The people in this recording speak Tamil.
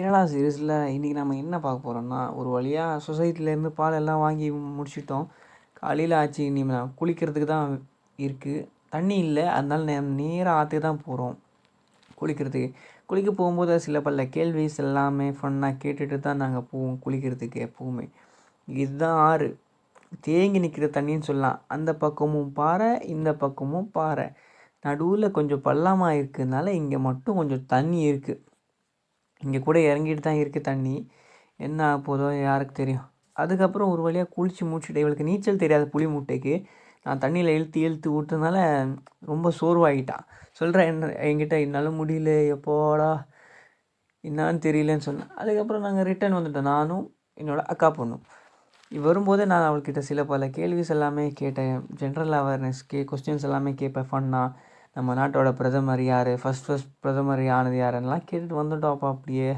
கேரளா சீரீஸில் இன்றைக்கி நம்ம என்ன பார்க்க போகிறோம்னா, ஒரு வழியாக சொசைட்டிலேருந்து பால் எல்லாம் வாங்கி முடிச்சிட்டோம். காலையில் ஆச்சு. இனி நான் குளிக்கிறதுக்கு தான் இருக்குது. தண்ணி இல்லை, அதனால நேராக ஆற்றுக்கு தான் போகிறோம் குளிக்கிறதுக்கு. குளிக்க போகும்போது சில பல கேள்விஸ் எல்லாமே ஃபன்னாக கேட்டுட்டு தான் நாங்கள் போவோம் குளிக்கிறதுக்கு எப்போவுமே. இதுதான் ஆறு, தேங்கி நிற்கிற தண்ணின்னு சொல்லலாம். அந்த பக்கமும் பாறை, இந்த பக்கமும் பாறை, நடுவில் கொஞ்சம் பள்ளமாக இருக்கிறதுனால இங்கே மட்டும் கொஞ்சம் தண்ணி இருக்குது. இங்கே கூட இறங்கிட்டு தான் இருக்குது தண்ணி. என்ன ஆக போதோ யாருக்கு தெரியும். அதுக்கப்புறம் ஒரு வழியாக குளித்து முடிச்சுட்டு, இவளுக்கு நீச்சல் தெரியாது புளி மூட்டைக்கு. நான் தண்ணியில் இழுத்து இழுத்து விட்டதுனால ரொம்ப சோர்வாகிட்டான். சொல்கிறேன் என்கிட்ட என்னால் முடியல, எப்போடா என்னான்னு தெரியலன்னு சொன்னேன். அதுக்கப்புறம் நாங்கள் ரிட்டர்ன் வந்துட்டோம், நானும் என்னோடய அக்கா பொண்ணும். வரும்போது நான் அவள்கிட்ட சில பல கேள்விஸ் எல்லாமே கேட்டேன். ஜென்ரல் அவேர்னஸ் கொஸ்டின்ஸ் எல்லாமே கேட்பேன் ஃபன்னாக. நம்ம நாட்டோட பிரதமர் யார், ஃபஸ்ட் பிரதமர் ஆனது யாருன்னெலாம் கேட்டுட்டு வந்துட்டோம். அப்படியே